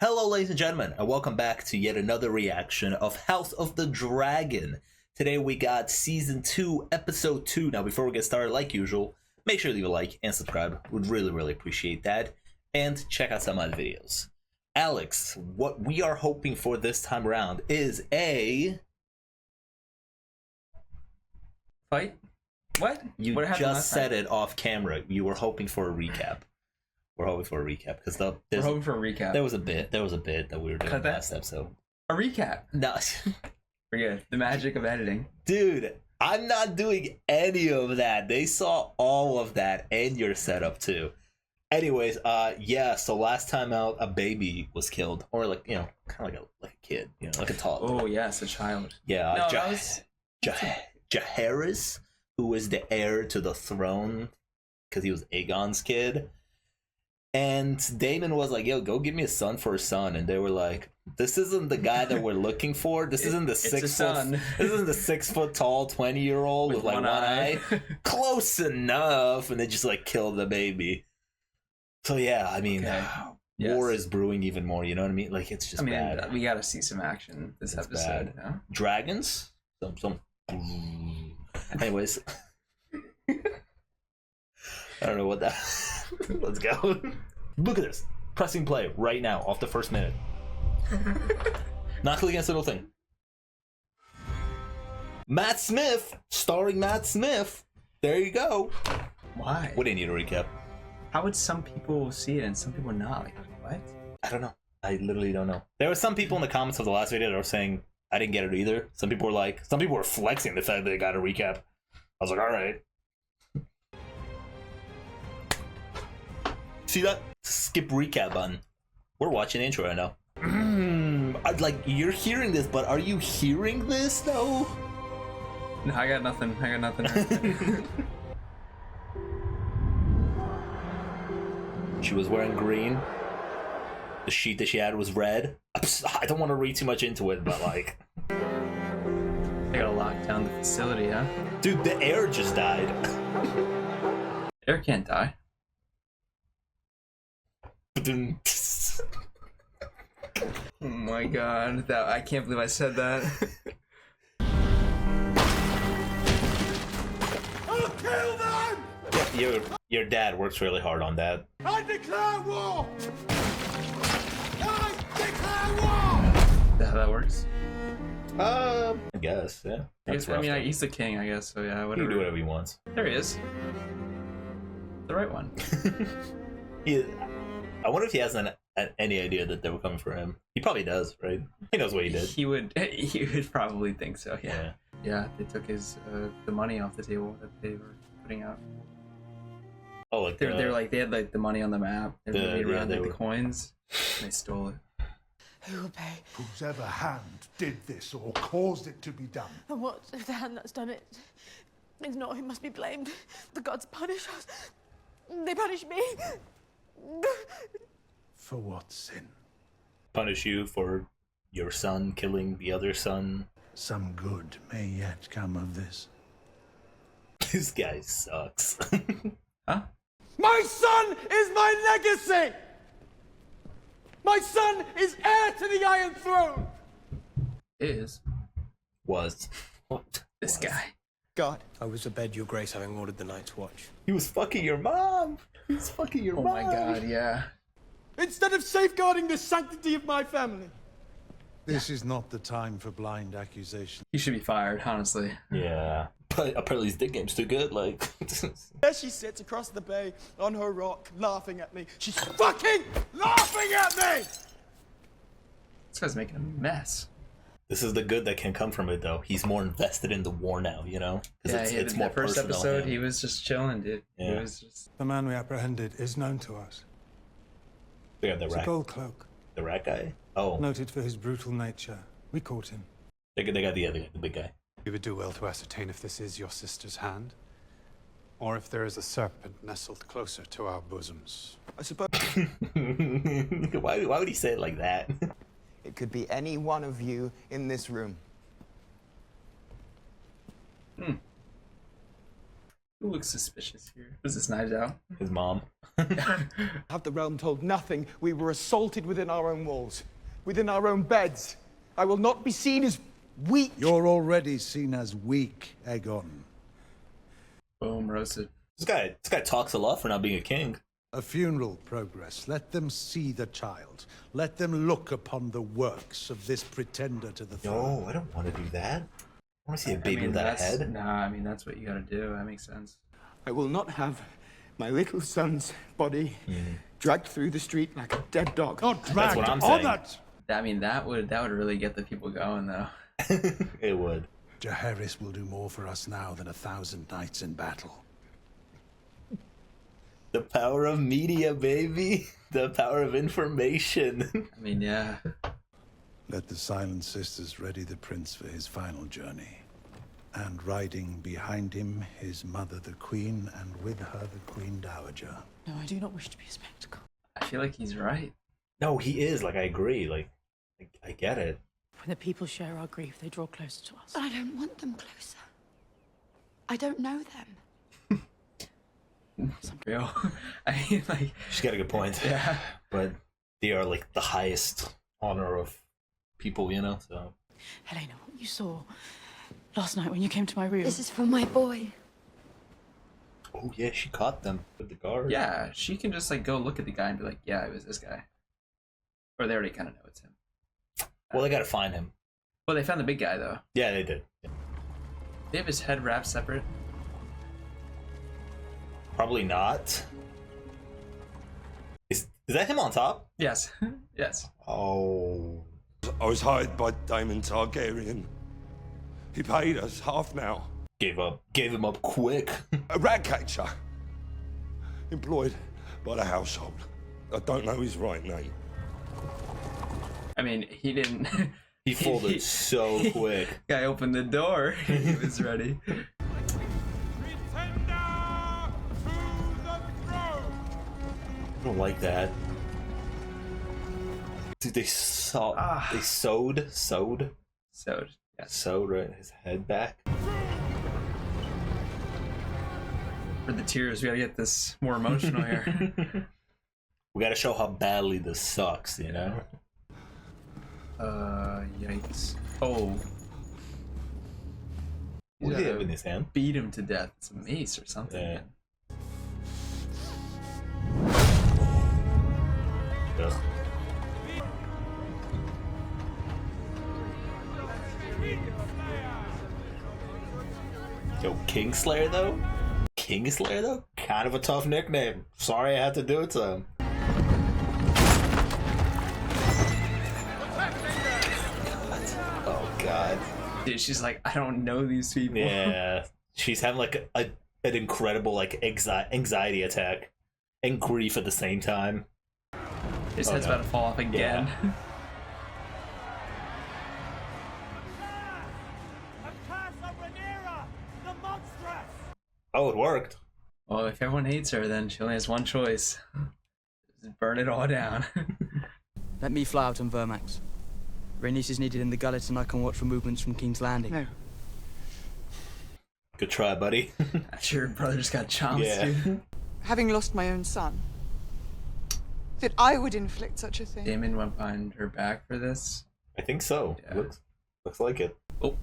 Hello ladies and gentlemen, and welcome back to yet another reaction of House of the Dragon. Today we got Season 2, Episode 2. Now before we get started, like usual, make sure to leave a like and subscribe. Would really appreciate that. And check out some other videos. Alex, what we are hoping for this time around is a... Fight? What? You what just said it off camera. You were hoping for a recap. We're hoping for a recap because we're hoping for a recap. There was a bit that we were doing last episode. A recap. No, we're good. The magic of editing, dude. I'm not doing any of that. They saw all of that and your setup too. Anyways, yeah. So last time out, a baby was killed, or like kind of like a kid, like a toddler. Oh yes, a child. Yeah, Jaehaerys, who was the heir to the throne, because he was Aegon's kid. And Daemon was like, yo, go give me a son for a son. And they were like, this isn't the guy that we're looking for. This isn't the 6 foot. This isn't the 6 foot tall 20-year-old with like one eye. Close enough. And they just like killed the baby. So yeah, I mean, war is brewing even more. You know what I mean? Like it's just bad. We gotta see some action this episode. Yeah? Dragons. Anyways, I don't know what that. Let's go. Look at this. Pressing play right now off the first minute. Not clicking a single thing. Matt Smith, starring Matt Smith. There you go. Why? What do you need a recap? How would some people see it and some people not? Like, what? I don't know. I literally don't know. There were some people in the comments of the last video that were saying I didn't get it either. Some people were flexing the fact that they got a recap. I was like, all right. See that? Skip recap button. We're watching intro right now. Like, you're hearing this, but are you hearing this though? No, I got nothing. She was wearing green. The sheet that she had was red. I don't want to read too much into it, but like... They gotta lock down the facility, huh? Dude, the heir just died. Heir can't die. Oh my god, I can't believe I said that. I'll kill them! Your dad works really hard on that. I declare war! I declare war! Is that how that works? I guess, yeah. He's the king, I guess, so yeah, whatever. He can do whatever he wants. There he is. The right one. I wonder if he has any idea that they were coming for him. He probably does, right? He knows what he did. He would probably think so, yeah. Yeah, they took his the money off the table that they were putting out. Oh, like they had like the money on the map. They were around the coins. And they stole it. Who will pay? Whose ever hand did this or caused it to be done? And what if the hand that's done it is not who must be blamed? The gods punish us. They punish me. For what sin? Punish you for your son killing the other son. Some good may yet come of this. This guy sucks. Huh? My son is my legacy! My son is heir to the Iron Throne! Was. What? This guy. God, I was abed, your grace, having ordered the night's watch. He was fucking your mom! He was fucking your mom! Oh my god, yeah. Instead of safeguarding the sanctity of my family. This is not the time for blind accusation. He should be fired, honestly. Yeah. But apparently his dick game's too good, like... There she sits across the bay on her rock, laughing at me. She's fucking laughing at me! This guy's making a mess. This is the good that can come from it, though. He's more invested in the war now, Yeah, it's more the first personal, episode, he was just chilling, dude. Yeah. He was just... The man we apprehended is known to us. They got the It's a rat. gold cloak, The rat guy? Oh. noted for his brutal nature. We caught him. They got the big guy. You would do well to ascertain if this is your sister's hand, or if there is a serpent nestled closer to our bosoms. I suppose Why would he say it like that? It could be any one of you in this room. Who looks suspicious here? Was this Knives Out? His mom. Have the realm told nothing, we were assaulted within our own walls, within our own beds. I will not be seen as weak. You're already seen as weak, Aegon. Boom, roasted. This guy talks a lot for not being a king. A funeral progress. Let them see the child. Let them look upon the works of this pretender to the throne. No, I don't want to do that. I want to see a baby without a that's- head. Nah, I mean, that's what you gotta do. That makes sense. I will not have my little son's body dragged through the street like a dead dog. Not That's dragged, what I'm saying. honored! I mean, that would really get the people going, though. It would. Jaehaerys will do more for us now than 1,000 knights in battle. The power of media, baby. The power of information. I mean, yeah. Let the Silent Sisters ready the prince for his final journey. And riding behind him, his mother the queen, and with her the queen dowager. No, I do not wish to be a spectacle. I feel like he's right. No, he is. Like, I agree. Like, I get it. When the people share our grief, they draw closer to us. But I don't want them closer. I don't know them. Real. I mean, like, She's got a good point. yeah. But they are, like, the highest honor of people, you know? So. Helena, what you saw last night when you came to my room. This is for my boy. Oh, yeah, she caught them with the guard. Yeah, she can just, like, go look at the guy and be like, yeah, it was this guy. Or they already kind of know it's him. Well, they gotta find him. Well, they found the big guy, though. Yeah, they did. They have his head wrapped separate. Probably not. Is that him on top? Yes. Yes. Oh. I was hired by Daemon Targaryen. He paid us half now. Gave him up quick. A rat catcher. Employed by the household. I don't know his right name. I mean, he didn't... He folded so quick. Guy opened the door. He was ready. I don't like that. Dude, they sewed So, yes. sewed right his head back. For the tears, we gotta get this more emotional here. We gotta show how badly this sucks, you know? Yikes. Oh. What does he have in his hand? Beat him to death. It's a mace or something. Yeah. Ugh. Yo, Kingslayer though? Kingslayer though? Kind of a tough nickname. Sorry I had to do it to him. Oh god. Dude, she's like, I don't know these people. Yeah. She's having like an incredible like anxiety attack and grief at the same time. His head's about to fall off again. Yeah. Oh, it worked. Well, if everyone hates her, then she only has one choice. Just burn it all down. Let me fly out on Vermax. Rhaenys is needed in the gullet and I can watch for movements from King's Landing. No. Good try, buddy. After your brother's got chomps, Yeah. dude. Having lost my own son, that I would inflict such a thing. Damon went behind her back for this. I think so. Yeah. Looks like it. Oh,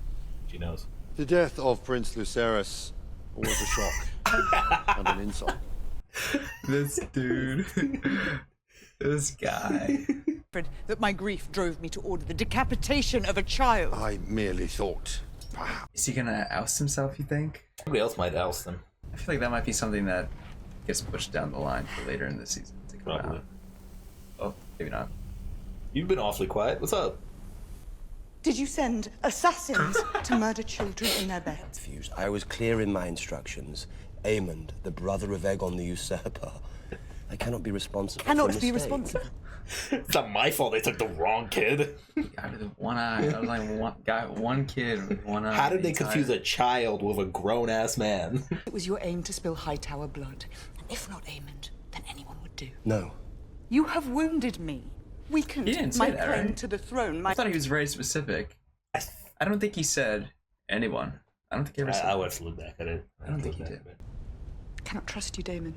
she knows. The death of Prince Lucerys was a shock and an insult. This dude. This guy. That my grief drove me to order the decapitation of a child. I merely thought, perhaps. Is he gonna oust himself, you think? Somebody else might oust him. I feel like that might be something that gets pushed down the line for later in the season to come Probably. out. Oh, maybe not. You've been awfully quiet. What's up? Did you send assassins to murder children in their beds? Confused. I was clear in my instructions. Aemond, the brother of Aegon the Usurper. I cannot be responsible. Cannot for a be mistake. responsible. It's not my fault they took the wrong kid. Guy with one eye. I was like, one kid with one eye. How did they the confuse entire- a child with a grown-ass man? It was your aim to spill Hightower blood. And if not Aemond, then anyone would do. No. You have wounded me. Weakened He didn't say my that, claim right? to the throne. I thought he was very specific. I don't think he said anyone. I don't think he ever said I would have to look back at it. I don't think he did. cannot trust you, Damon.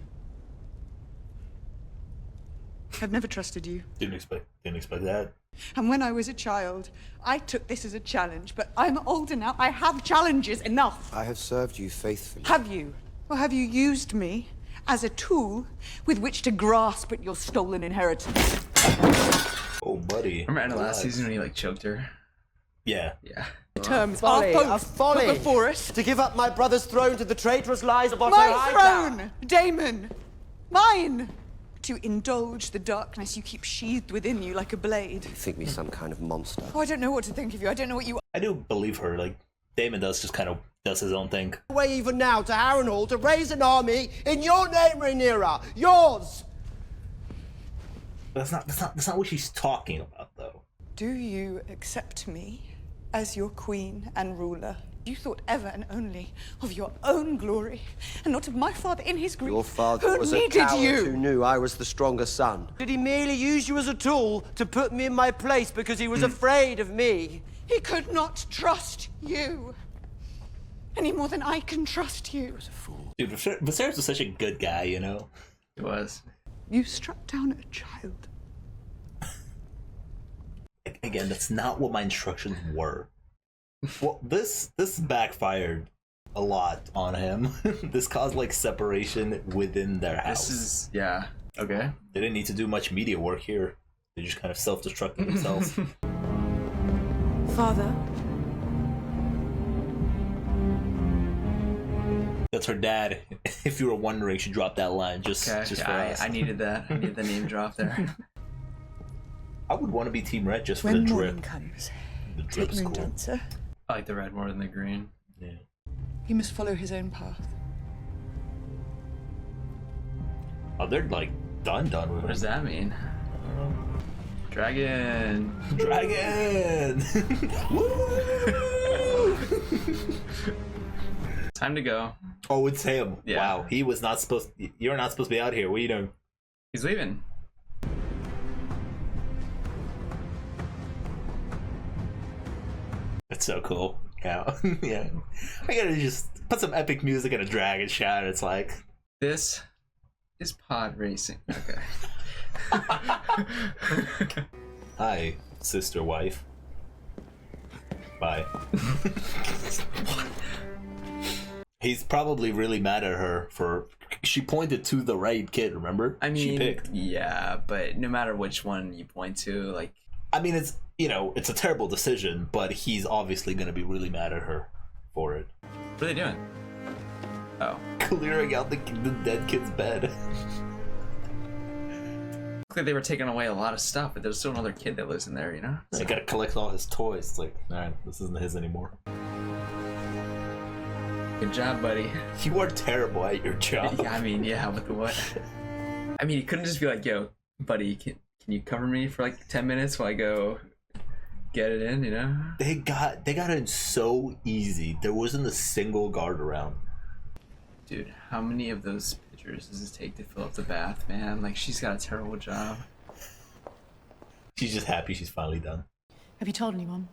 I've never trusted you. Didn't expect that. And when I was a child, I took this as a challenge, but I'm older now. I have challenges enough. I have served you faithfully. Have you? Or have you used me as a tool with which to grasp at your stolen inheritance? Oh, buddy. Remember in the last season when he like choked her? Yeah. Yeah. Terms Folly, our a folks folly. put before us. To give up my brother's throne to the traitorous lies of Otto My Hightower. throne, Damon! Mine! To indulge the darkness you keep sheathed within you like a blade. You think me some kind of monster? Oh, I don't know what to think of you. I don't know what you I do believe her. Like, Damon just kind of does his own thing. Way even now to Harrenhal to raise an army in your name, Rhaenyra. Yours. That's not what she's talking about, though. Do you accept me as your queen and ruler? You thought ever and only of your own glory, and not of my father in his grief. Your father who was a needed coward you. who knew I was the stronger son. Did he merely use you as a tool to put me in my place because he was afraid of me? He could not trust you any more than I can trust you. Dude, Viserys was such a good guy, you know? He was. You struck down a child. Again, that's not what my instructions were. Well, this backfired a lot on him. This caused like separation within their house. This is yeah. Okay. They didn't need to do much media work here. They just kind of self-destructed themselves. Father? That's her dad. If you were wondering, she dropped that line just for us. I needed that. I needed the name drop there. I would want to be Team Red just for When the morning drip. comes, The take drip's cool. Moondancer. I like the red more than the green. Yeah. He must follow his own path. Oh, they're like done with What does it. that mean? Dragon. Dragon! Woo! Time to go. Oh, it's him. Yeah. Wow, he was not supposed. You're not supposed to be out here. What are you doing? He's leaving. That's so cool. Yeah, yeah. I gotta just put some epic music and a dragon shout. It's like This is pod racing. Okay. hi, sister wife. Bye. He's probably really mad at her for she pointed to the right kid. Remember? I she mean, picked. yeah, but no matter which one you point to, like, I mean, it's it's a terrible decision, but he's obviously gonna be really mad at her for it. what are they doing? Oh, Clearing out the dead kid's bed. clearly they were taking away a lot of stuff, but there's still another kid that lives in there, you know? I gotta collect all his toys. It's like, alright, this isn't his anymore. Good job, buddy. You are terrible at your job. Yeah, I mean, yeah, with the what? I mean, he couldn't just be like, yo, buddy, can you cover me for like 10 minutes while I go get it in, you know? They got in so easy. There wasn't a single guard around. Dude, how many of those pictures does it take to fill up the bath, man? Like, she's got a terrible job. She's just happy she's finally done. Have you told anyone?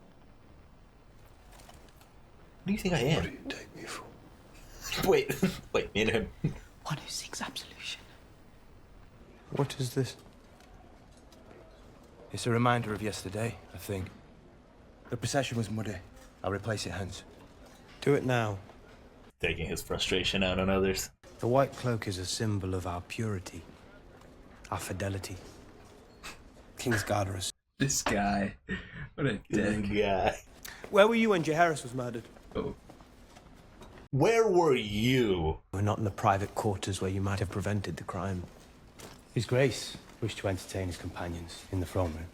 What do you think I am? What do you take me for? Wait, me and him. One who seeks absolution. What is this? It's a reminder of yesterday, I think. The procession was muddy. I'll replace it hence. Do it now. Taking his frustration out on others. The white cloak is a symbol of our purity, our fidelity. King's Guard are us. This guy. What a dick. Guy. Where were you when Jaehaerys was murdered? Oh. Where were you? We're not in the private quarters where you might have prevented the crime. His Grace wished to entertain his companions in the throne room.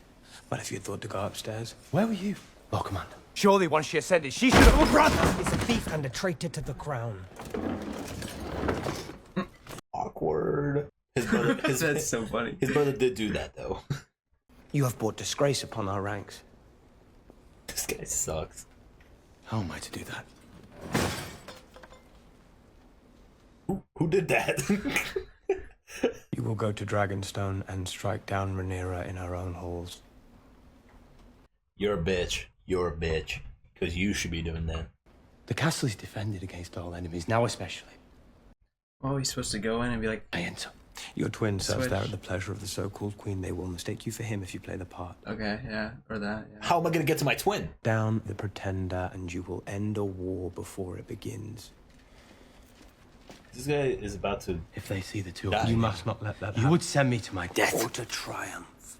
But if you thought to go upstairs, where were you? Oh, Commander. Surely once she ascended, she should have... Oh, brother! He's a thief and a traitor to the crown. Awkward. His brother. That's so funny. His brother did do that though. You have brought disgrace upon our ranks. This guy sucks. How am I to do that? Who did that? You will go to Dragonstone and strike down Rhaenyra in her own halls. You're a bitch. You're a bitch. Because you should be doing that. The castle is defended against all enemies, now especially. Oh, he's supposed to go in and be like, I enter. Your twin serves Switch. there at the pleasure of the so-called queen. They will mistake you for him if you play the part. okay, yeah, or that, yeah. How am I gonna get to my twin? Down the pretender, and you will end a war before it begins. This guy is about to. If they see the two die. of you, must not let that happen. You would send me to my death or to triumph.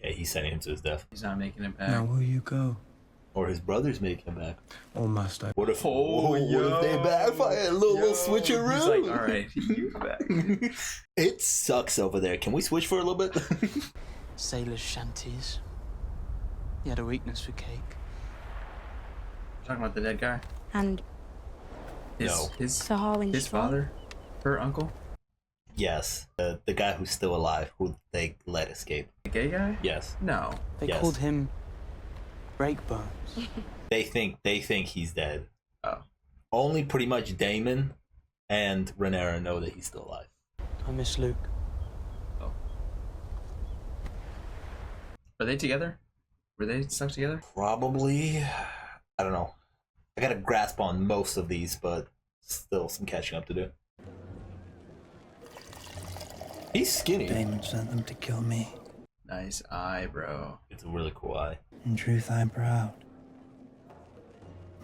Yeah, he's sending him to his death. He's not making it back. Now will you go? Or his brother's making him back. Or must I? What if? Oh, what if they backfire? A little switcheroo. He's like, all right, you back. It sucks over there. Can we switch for a little bit? Sailors' shanties. He had a weakness for cake. Talking about the dead guy. And His Sir Harwin's his father, her uncle, Yes, the guy who's still alive, who they let escape. the gay guy. Yes, No, They Yes. called him Breakbones. they think he's dead. Oh. Only pretty much Daemon and Rhaenyra know that he's still alive. I miss Luke. are they together? Were they stuck together? Probably. I don't know. I got a grasp on most of these, but still some catching up to do. He's skinny. Daemon sent them to kill me. Nice eye, bro. It's a really cool eye. In truth, I am proud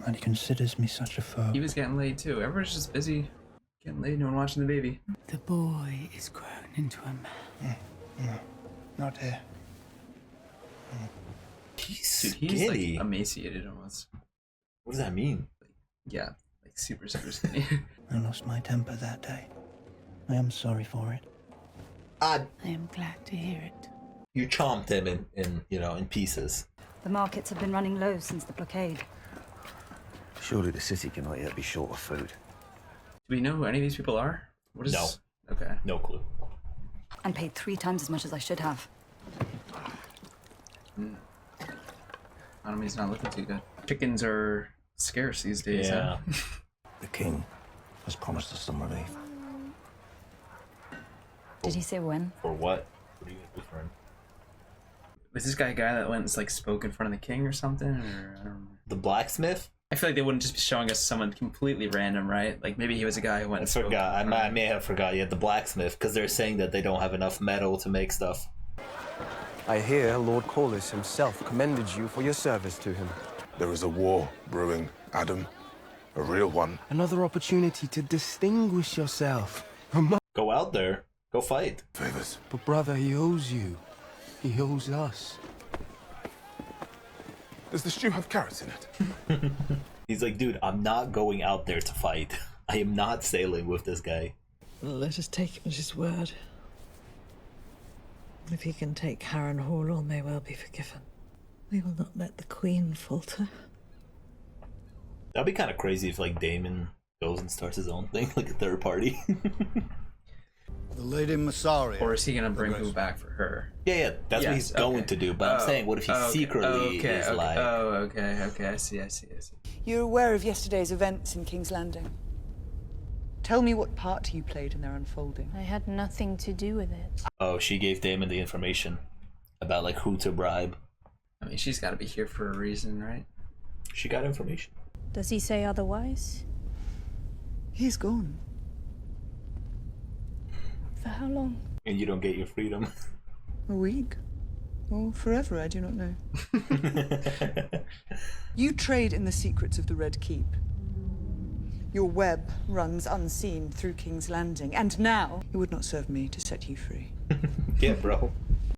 that he considers me such a foe. He was getting laid too. Everyone's just busy getting laid. No one watching the baby. The boy is grown into a man. No, not here. He's Dude, skinny. he's like emaciated almost. What does that mean? Yeah, like super skinny. I lost my temper that day. I am sorry for it. I am glad to hear it. You chomped him in pieces. The markets have been running low since the blockade. Surely the city cannot yet be short of food. Do we know who any of these people are? What is? No. Okay. No clue. And paid 3 times as much as I should have. Economy's not looking too good. Chickens are scarce these days. Yeah. Huh? The king has promised us some relief. Did he say when? For what? What are you referring? Was this guy a guy that went and like spoke in front of the king or something? Or I don't remember. The blacksmith? I feel like they wouldn't just be showing us someone completely random, right? Like maybe he was a guy who went. I and spoke forgot. in front I may have forgot. Yeah, the blacksmith, because they're saying that they don't have enough metal to make stuff. I hear Lord Corlys himself commended you for your service to him. There is a war brewing, Adam. A real one. Another opportunity to distinguish yourself. Go out there. Go fight. Favors. But brother, he owes you. He owes us. Does the stew have carrots in it? He's like, dude, I'm not going out there to fight. I am not sailing with this guy. Let us take him at his word. If he can take Harrenhal, all may well be forgiven. We will not let the Queen falter. That'd be kind of crazy if, like, Daemon goes and starts his own thing, like a third party. The Lady Massaria. Or is he gonna bring who back for her? Yeah, that's what he's going to do. But I'm saying, what if he secretly is like... Oh, okay. I see. You're aware of yesterday's events in King's Landing. Tell me what part you played in their unfolding. I had nothing to do with it. Oh, she gave Daemon the information about, like, who to bribe. I mean, she's got to be here for a reason, right? She got information. Does he say otherwise? He's gone. For how long? And you don't get your freedom. A week? Or forever, I do not know. You trade in the secrets of the Red Keep. Your web runs unseen through King's Landing, and now it would not serve me to set you free. Yeah, bro.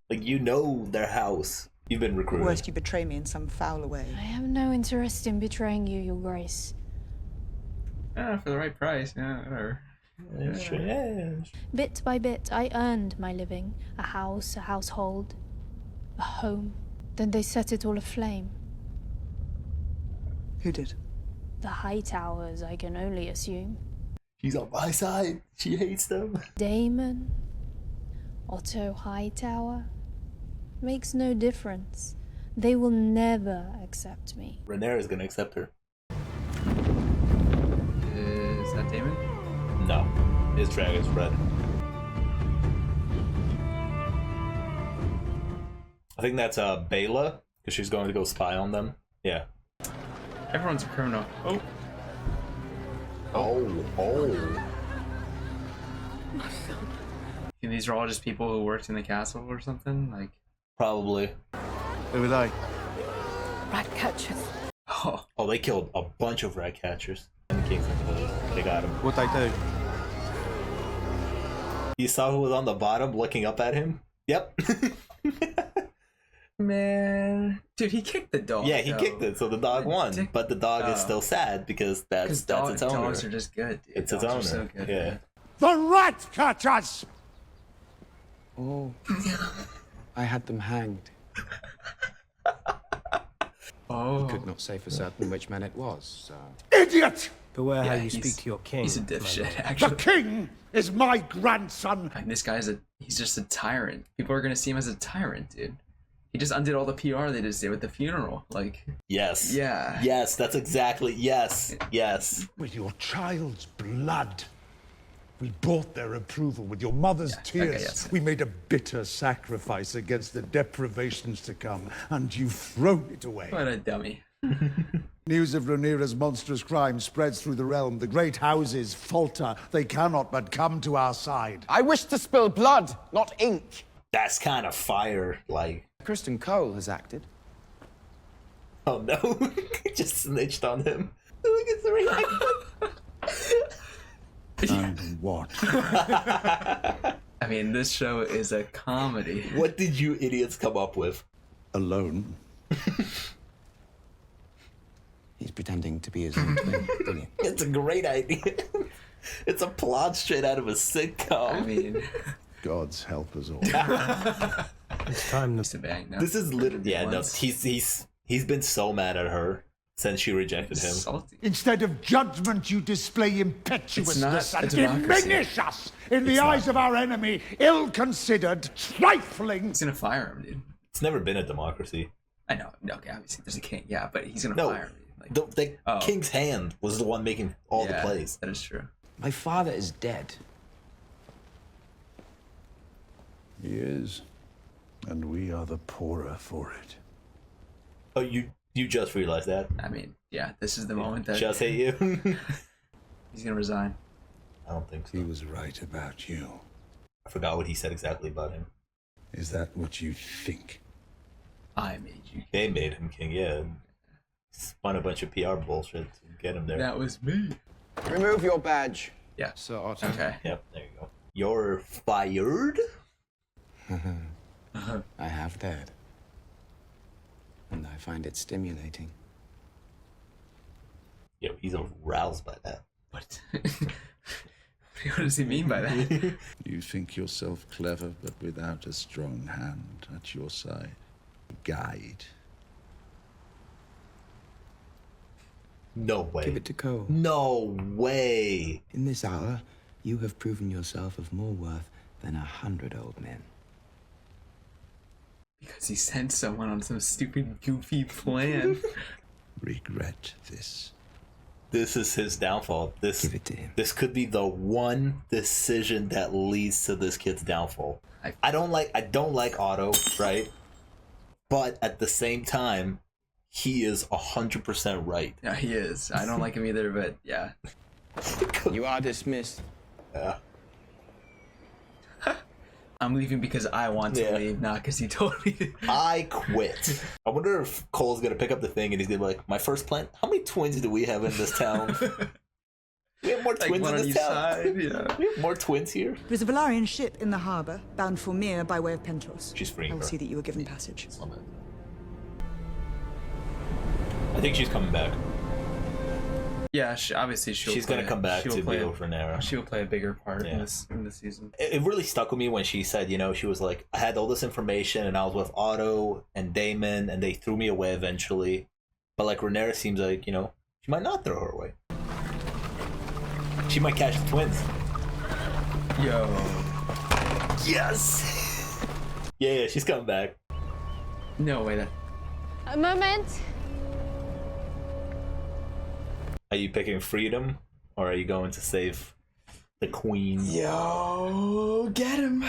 Like, you know their house. You've been recruited. Worst, you betray me in some foul way. I have no interest in betraying you, Your Grace. For the right price, yeah, whatever. Bit by bit, I earned my living. A house, a household, a home. Then they set it all aflame. Who did? The High Towers, I can only assume. She's on my side. She hates them. Damon, Otto Hightower. Makes no difference. They will never accept me. Rhaenyra is gonna accept her. Is that Damon? No, his dragon's red. I think that's Bela, because she's going to go spy on them. Yeah. Everyone's a criminal. Oh. And these are all just people who worked in the castle or something? Like, Probably. Who are they? Rat catchers. Oh, they killed a bunch of rat catchers. And the kings, they got him. What'd they do? You saw who was on the bottom looking up at him? Yep. man. Dude, he kicked the dog. Yeah, he kicked it, so the dog won. But the dog is still sad because that's its owner. Dogs are just good, dude. It's dogs its owner. Are so good, yeah. man. The rat catchers! Oh. I had them hanged. Oh. I could not say for certain which man it was, so... Idiot! Beware how you he's- speak to your king. He's a dipshit, The actually. king is my grandson! And this guy's he's just a tyrant. People are gonna see him as a tyrant, dude. He just undid all the PR they just did with the funeral. Like, Yes. yeah. Yes, that's exactly. Yes. Yes. With your child's blood. We bought their approval with your mother's tears. yes. We made a bitter sacrifice against the deprivations to come, and you've thrown it away. What a dummy. News of Rhaenyra's monstrous crime spreads through the realm. The great houses falter. They cannot but come to our side. I wish to spill blood, not ink. That's kind of fire. Like, Kristen Cole has acted. oh no, just snitched on him. Look at the reaction. And what? I mean, this show is a comedy. What did you idiots come up with? Alone. He's pretending to be his own twin, brilliant. It's a great idea. It's a plot straight out of a sitcom. I mean, God's help us all. It's time to bang. No. This is literally no. Once. He's been so mad at her since she rejected him. Salty. Instead of judgment, you display impetuousness It's and not a democracy. diminish us in the eyes of our enemy, ill-considered, trifling. He's gonna fire him, dude. It's never been a democracy. I know. No, okay, obviously there's a king. Yeah, but he's gonna No, fire him. Like, the king's hand was the one making all the plays. That is true. My father is dead. He is. And we are the poorer for it. Oh, you just realized that? I mean, yeah, this is the moment that Just hate you? he's gonna resign. I don't think so. He was right about you. I forgot what he said exactly about him. Is that what you think? I made you. They made him king, yeah. Spun a bunch of PR bullshit to get him there. That was me. Remove your badge. Yeah. Sir Otto. Okay. Yep, there you go. You're fired? I have that. And I find it stimulating. Yo, he's aroused by that. What? What does he mean by that? You think yourself clever, but without a strong hand at your side. Guide. No way. Give it to Cole. No way. In this hour, you have proven yourself of more worth than 100 old men. Because he sent someone on some stupid, goofy plan. Regret this. This is his downfall. Give it to him. This could be the one decision that leads to this kid's downfall. I don't like Otto, right? But at the same time, he is 100% right. Yeah, he is. I don't like him either, but yeah. You are dismissed. Yeah. I'm leaving because I want to leave, not because he told me to. I quit. I wonder if Cole's gonna pick up the thing and he's gonna be like, my first plan? How many twins do we have in this town? We have more Like twins one in on this each town. side, yeah. We have more twins here. There's a Valarian ship in the harbour, bound for Mir by way of Pentos. She's freeing I will her. see that you are given passage. I think she's coming back. Yeah, obviously She's gonna come back to be with Rhaenyra. She will play a bigger part Yeah. in this season. It really stuck with me when she said, she was like, I had all this information and I was with Otto and Daemon and they threw me away eventually. But like Rhaenyra seems like, she might not throw her away. She might catch the twins. Yo. Yes! Yeah, she's coming back. No way. A moment. Are you picking freedom or are you going to save the queen? Yo, get him.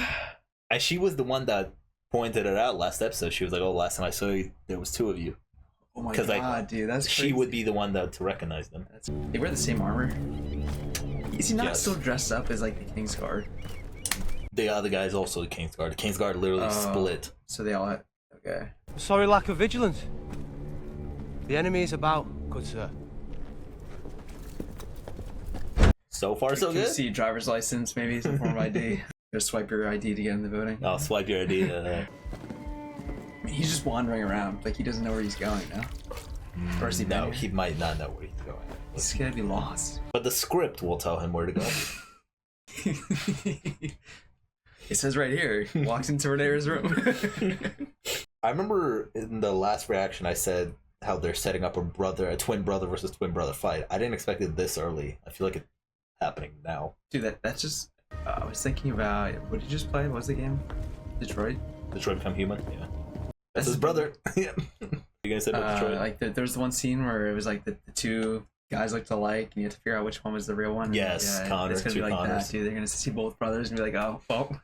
And she was the one that pointed it out last episode. She was like, oh, last time I saw you, there was two of you. Oh my god, dude, that's crazy. She would be the one to recognize them. They wear the same armor. Is he not Yes. still dressed up as like the King's Guard? The other guy is also the King's Guard. The King's Guard literally split. So they all had... Okay. Sorry, lack of vigilance. The enemy is about, good sir. So far, so Can you good. see driver's license, maybe some form of ID? Just swipe your ID to get in the building. I'll swipe your ID. I mean, he's just wandering around, like he doesn't know where he's going now. Or is he No, been here? he might not know where he's going. He's gonna be lost. But the script will tell him where to go. It says right here, he walks into Rhaenyra's room. I remember in the last reaction I said how they're setting up a twin brother versus twin brother fight. I didn't expect it this early. I feel like it's happening now. Dude, that's just... I was thinking about... What did you just play? What was the game? Detroit? Detroit Become Human? Yeah. That's his brother. Yeah. You guys said about Detroit? Like, there's one scene where it was like the two guys looked alike, and you had to figure out which one was the real one. Yes, yeah, Connor, it's gonna be two like Connors. that, dude. They're gonna see both brothers and be like, oh, well.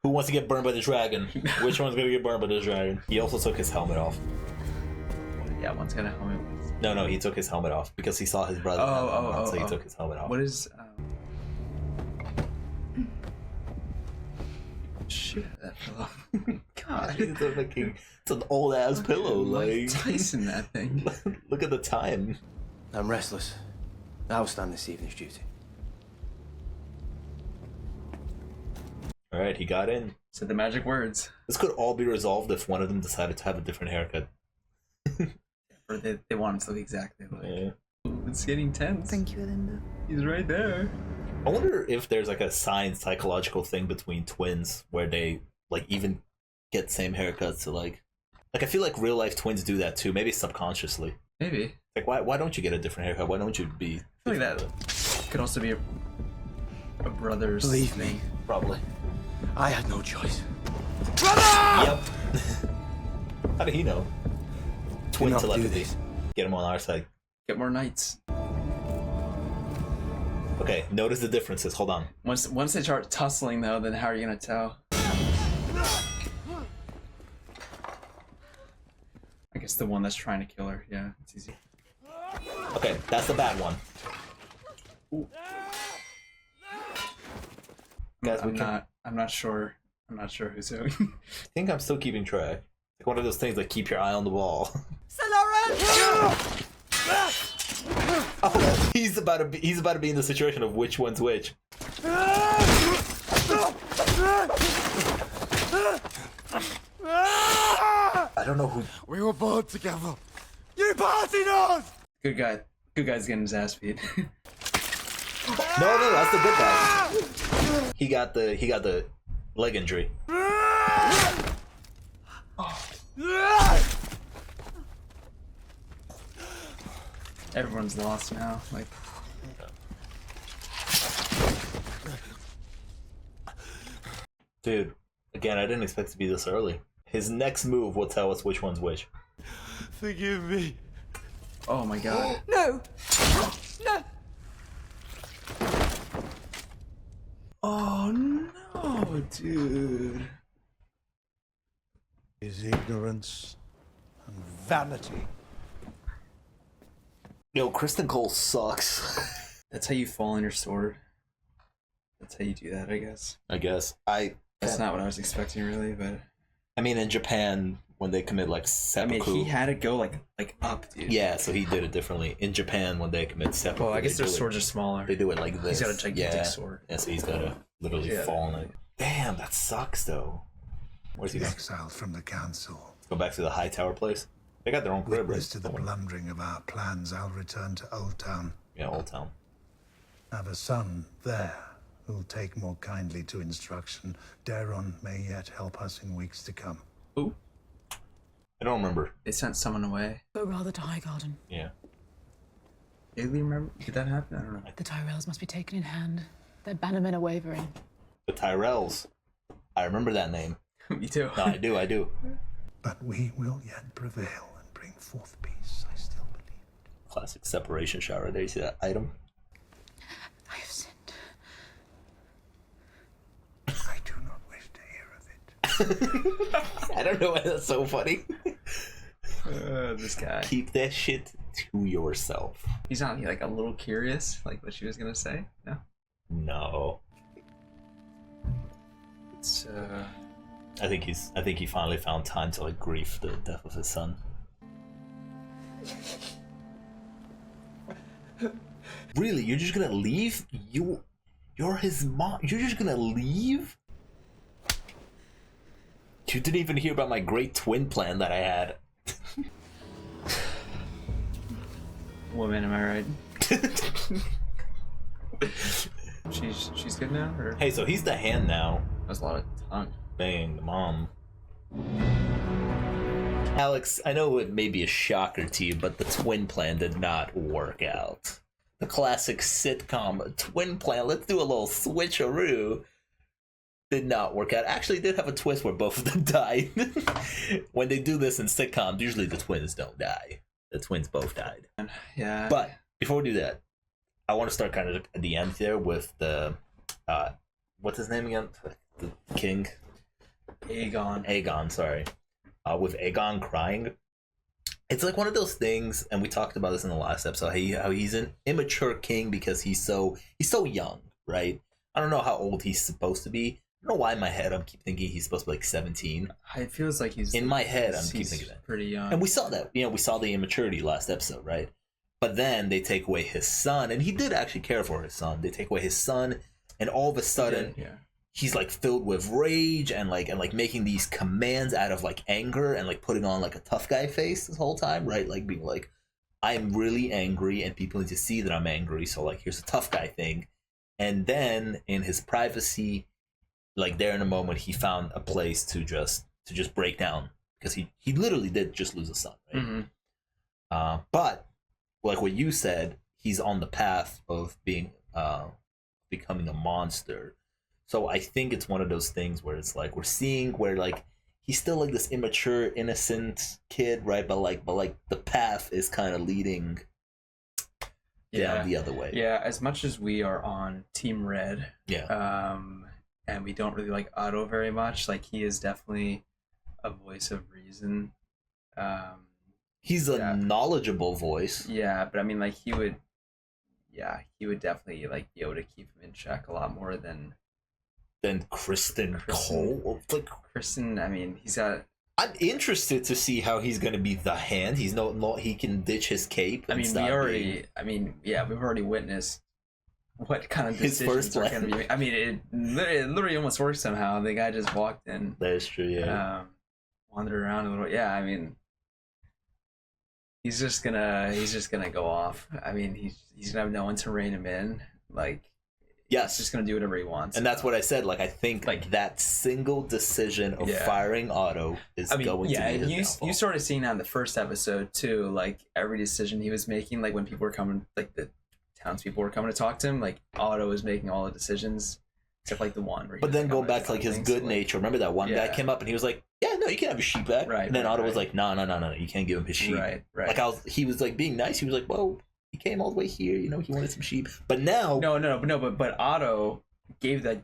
Who wants to get burned by the dragon? Which one's gonna get burned by the dragon? He also took his helmet off. Yeah, one's got a helmet. No, he took his helmet off because he saw his brother. So he took his helmet off. What is... Shit, that pillow. God. It's an old ass pillow. Like Tyson, that thing. Look at the time. I'm restless. I'll stand this evening's duty. Alright, he got in. Said the magic words. This could all be resolved if one of them decided to have a different haircut. Or they want him to look exactly like... Yeah. Ooh, it's getting tense. Thank you, Linda. He's right there. I wonder if there's like a science psychological thing between twins where they like even get same haircuts. So like I feel like real life twins do that too. Maybe subconsciously. Maybe. Like why don't you get a different haircut? Why don't you be? I feel like that could also be a brother's Believe me, thing. Probably. I had no choice. Yep. How did he know? Twin Do not do telepathy. this. Get him on our side. Get more knights. Okay, notice the differences. Hold on. Once they start tussling though, then how are you gonna tell? I guess the one that's trying to kill her. Yeah, it's easy. Okay, that's the bad one. Ooh. Guys, I'm not sure. I'm not sure who's who. I think I'm still keeping track. Like one of those things like keep your eye on the ball. Oh, he's about to be in the situation of which one's which. I don't know who. We were born together. You partied us! Good guy. Good guy's getting his ass beat. No, that's the good guy. He got the leg injury. Everyone's lost now. Like, dude, again, I didn't expect it to be this early. His next move will tell us which one's which. Forgive me. oh my god. No! No! Oh no, dude. His ignorance and vanity. Yo, Kristen Cole sucks. That's how you fall on your sword. That's how you do that, I guess. That's not what I was expecting, really, but I mean, in Japan, when they commit like seppuku, I mean, he had to go like up, dude. yeah, so he did it differently. In Japan, when they commit seppuku, Well, I guess they their do swords are smaller. They do it like this. He's got a gigantic sword. Yeah, so he's gotta literally fall on it. Damn, that sucks though. Where's he going? Exiled from the council. Go back to the High Tower place. They got their own crib, right? Witness to the blundering of our plans, I'll return to Old Town. Yeah, Old Town. Have a son there who'll take more kindly to instruction. Daron may yet help us in weeks to come. Ooh. I don't remember. They sent someone away. Go rather to Highgarden. Yeah. Vaguely remember? Did that happen? I don't know. The Tyrells must be taken in hand. Their bannermen are wavering. The Tyrells. I remember that name. Me too. No, I do. But we will yet prevail and bring forth peace, I still believe. Classic separation shot right there. You see that item? I have sinned. I do not wish to hear of it. I don't know why that's so funny. This guy. Keep that shit to yourself. He's not like a little curious, like what she was gonna say. No. No. It's I think he finally found time to like grieve the death of his son. Really, you're just gonna leave? You're his mom. You're just gonna leave? You didn't even hear about my great twin plan that I had. woman, am I right? She's good now, or? Hey, so he's the hand now. That's a lot of tongue. Bang, the mom. Alex, I know it may be a shocker to you, but the twin plan did not work out. The classic sitcom twin plan, let's do a little switcheroo, did not work out. Actually, did have a twist where both of them died. When they do this in sitcoms, usually the twins don't die. The twins both died. Yeah. But before we do that, I want to start kind of at the end there with the, what's his name again? The king? Aegon, sorry. With Aegon crying. It's like one of those things, and we talked about this in the last episode, how he's an immature king because he's so young, right? I don't know how old he's supposed to be. I don't know why in my head I'm keep thinking he's supposed to be like 17. It feels like he's... In my head, I'm keep thinking that. Pretty young. And we saw that. We saw the immaturity last episode, right? But then they take away his son, and he did actually care for his son. They take away his son, and all of a sudden... He's like filled with rage and making these commands out of like anger and like putting on like a tough guy face this whole time, right? Like being like, I'm really angry and people need to see that I'm angry, so like here's a tough guy thing. And then in his privacy, like there in a moment, he found a place to just break down because he literally did just lose a son, right? Mm-hmm. But like what you said, he's on the path of being becoming a monster. So I think it's one of those things where it's like we're seeing where like he's still like this immature, innocent kid, right? But like the path is kind of leading down the other way. Yeah, as much as we are on Team Red, and we don't really like Otto very much, like he is definitely a voice of reason. He's a knowledgeable voice. Yeah, but I mean, like he would definitely like be able to keep him in check a lot more than Kristen Cole. Like Kristen, I mean, he's got. I'm interested to see how he's gonna be the hand. He's no he can ditch his cape. I mean, we've already witnessed what kind of decisions are gonna be. I mean, it literally almost worked somehow. The guy just walked in. That's true. Yeah. Wandered around a little. Yeah, I mean, he's just gonna go off. I mean, he's gonna have no one to rein him in. Like. Yes, he's just gonna do whatever he wants, and that's what I said. Like I think like that single decision of firing Otto is going to be his downfall. You started seeing that in the first episode too. Like every decision he was making, like when people were coming, like the townspeople were coming to talk to him, like Otto was making all the decisions except like the one. Where but then go back to like his good nature. Remember that one guy came up and he was like, "Yeah, no, you can have your sheep back." Right. And then Otto was like, "No, you can't give him his sheep." Right. Like he was like being nice. He was like, "Well, he came all the way here. He wanted some sheep." But now, but Otto gave that.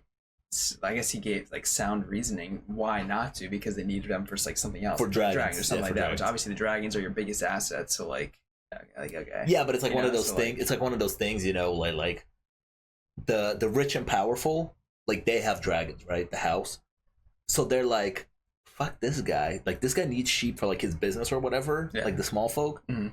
I guess he gave like sound reasoning why not to, because they needed them for like something else, for dragons or something like that. Which obviously the dragons are your biggest asset. So like okay. Yeah, but it's like one of those things. It's like one of those things, like the rich and powerful, like they have dragons, right? The house, so they're like, fuck this guy. Like this guy needs sheep for like his business or whatever. Yeah. Like the small folk. Mm-hmm.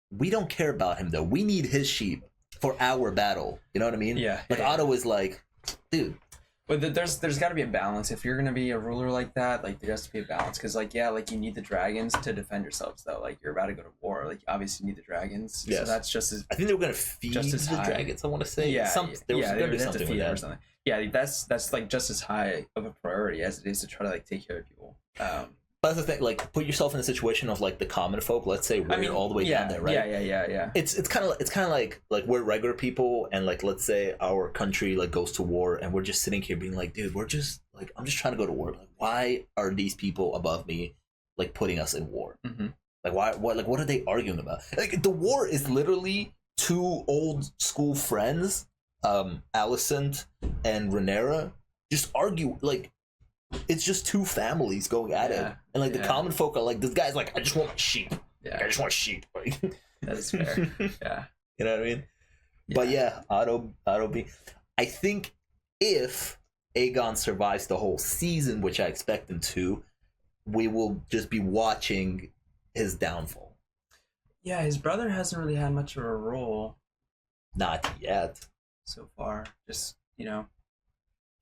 We don't care about him though. We need his sheep for our battle. You know what I mean? Yeah. Like Otto is like, dude. But there's got to be a balance. If you're gonna be a ruler like that, like there has to be a balance. Because like you need the dragons to defend yourselves though. Like you're about to go to war. Like obviously you need the dragons. Yes. So that's just as. I think they were gonna feed the dragons. I want to say. Yeah. There was gonna be something with that. Or something. Yeah, that's like just as high of a priority as it is to try to like take care of people. But that's the thing, like put yourself in the situation of like the common folk. Let's say we're all the way down there, right? Yeah. It's kind of like we're regular people, and like let's say our country like goes to war, and we're just sitting here being like, dude, we're just like I'm just trying to go to war. Like, why are these people above me like putting us in war? Mm-hmm. Like what are they arguing about? Like the war is literally two old school friends, Alicent and Rhaenyra, just argue like. It's just two families going at it, and like the common folk are like, this guy's like, I just want sheep. Yeah, I just want sheep. That is fair. Yeah. You know what I mean? Yeah. But yeah, Otto being. I think if Aegon survives the whole season, which I expect him to, we will just be watching his downfall. Yeah, his brother hasn't really had much of a role. Not yet. So far. Just, he'll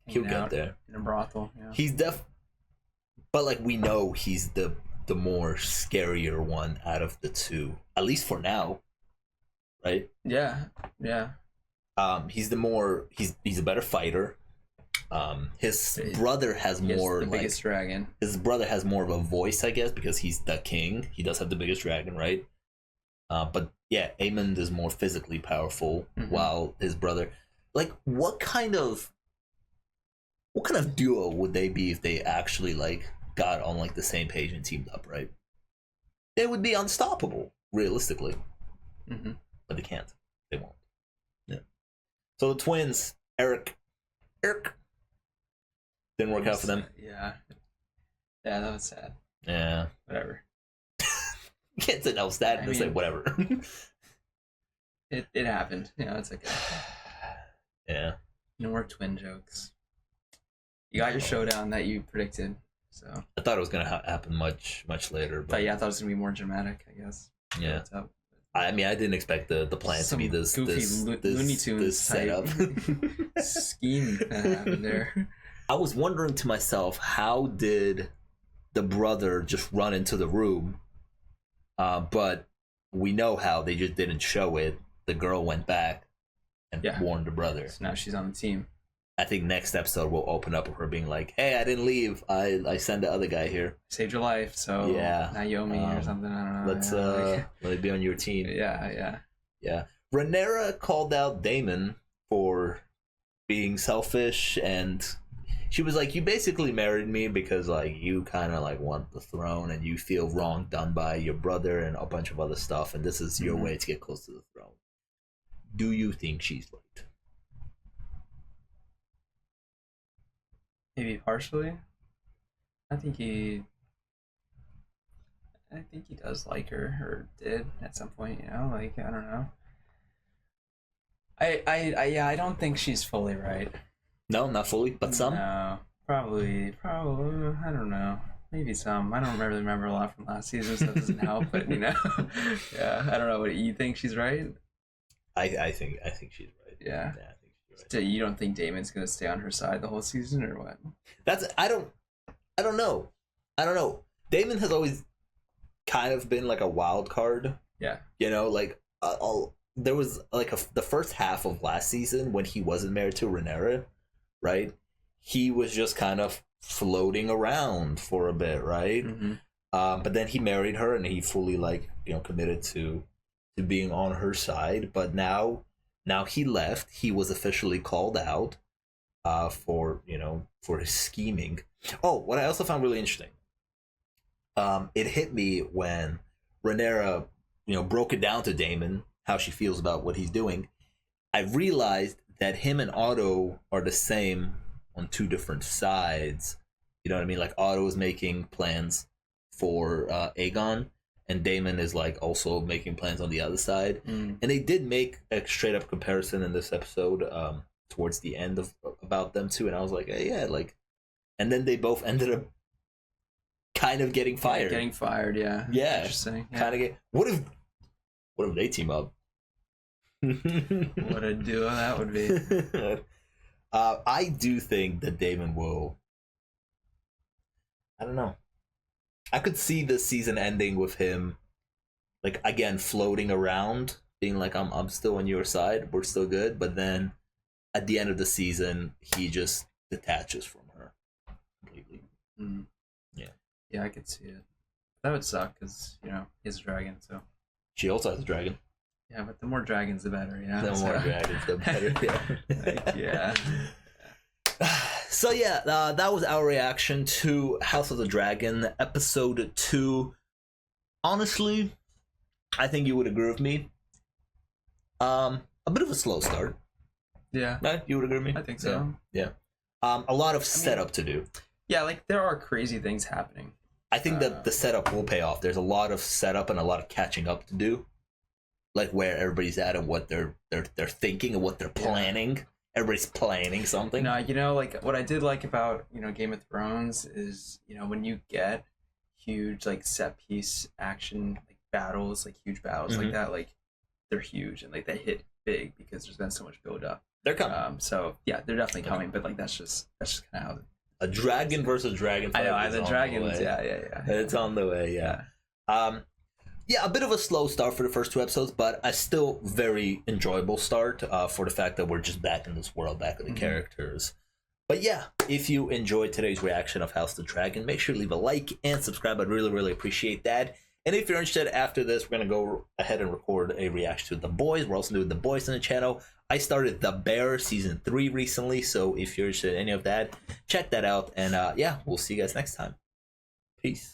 get there. In a brothel. Yeah. He's but like we know he's the more scarier one out of the two. At least for now. Right? Yeah. Yeah. He's a better fighter. His brother has more the biggest dragon. His brother has more of a voice, I guess, because he's the king. He does have the biggest dragon, right? But yeah, Aemond is more physically powerful, while his brother, like, what kind of duo would they be if they actually like got on like the same page and teamed up, right? They would be unstoppable, realistically. But they can't. They won't. Yeah. So the twins, Eric, didn't work out for them. Yeah. Yeah, that was sad. Yeah. Whatever. You can't say that was sad and say whatever. it happened. It's okay. Yeah. No more twin jokes. You got your showdown that you predicted, so. I thought it was gonna happen much later. But I thought it was gonna be more dramatic, I guess. Yeah. I mean, I didn't expect the plan to be this goofy Looney Tunes setup scheme that happened there. I was wondering to myself, how did the brother just run into the room? But we know how they just didn't show it. The girl went back and warned the brother. So now she's on the team. I think next episode will open up with her being like, "Hey, I didn't leave. I sent the other guy here. Saved your life, so Naomi or something. I don't know. Let's let it be on your team." Yeah. Rhaenyra called out Daemon for being selfish, and she was like, "You basically married me because like you kind of like want the throne, and you feel wrong done by your brother and a bunch of other stuff, and this is your way to get close to the throne." Do you think she's right? Maybe partially. I think he does like her, or did at some point. Like, I don't know. I don't think she's fully right. No, not fully, but some. No, probably. I don't know. Maybe some. I don't really remember a lot from last season, so that doesn't help. But yeah. I don't know. What you think? She's right? I think she's right. Yeah. So you don't think Daemon's gonna stay on her side the whole season, or what? I don't know. Daemon has always kind of been like a wild card. Yeah. Like there was like the first half of last season when he wasn't married to Rhaenyra, right? He was just kind of floating around for a bit, right? But then he married her and he fully committed to being on her side. But now he left. He was officially called out for his scheming. Oh, what I also found really interesting. It hit me when Rhaenyra, broke it down to Daemon how she feels about what he's doing. I realized that him and Otto are the same on two different sides. You know what I mean? Like Otto is making plans for Aegon, and Daemon is like also making plans on the other side. And they did make a straight up comparison in this episode towards the end about them two, and I was like, hey, yeah, like, and then they both ended up kind of getting fired. Yeah. Interesting. Yeah. Kind of get. What if they team up? What a duo that would be. I do think that Daemon will. I don't know. I could see the season ending with him, like, again, floating around, being like, I'm still on your side, we're still good, but then at the end of the season, he just detaches from her completely. Yeah, I could see it. That would suck, because, he's a dragon, so. She also has a dragon. Yeah, but the more dragons, the better, The more dragons, the better, yeah. So yeah, that was our reaction to House of the Dragon episode 2. Honestly, I think you would agree with me. A bit of a slow start. Yeah. Right? You would agree with me? I think so. Yeah. A lot of setup to do. Yeah, like there are crazy things happening. I think that the setup will pay off. There's a lot of setup and a lot of catching up to do. like where everybody's at and what they're thinking and what they're planning. Everybody's planning something. No, you know, like what I did like about, you know, Game of Thrones is, you know, when you get huge like set piece action like battles, like huge battles like that, like they're huge and like they hit big because there's been so much build up. They're coming. So yeah, they're definitely coming, but like that's just kind of how a dragon versus dragon fight. I know, the dragons, yeah. It's on the way, yeah. Yeah, a bit of a slow start for the first 2 episodes, but a still very enjoyable start for the fact that we're just back in this world, back with the characters. But yeah, if you enjoyed today's reaction of House of the Dragon, make sure to leave a like and subscribe. I'd really, really appreciate that. And if you're interested, after this, we're going to go ahead and record a reaction to The Boys. We're also doing The Boys on the channel. I started The Bear Season 3 recently, so if you're interested in any of that, check that out. And yeah, we'll see you guys next time. Peace.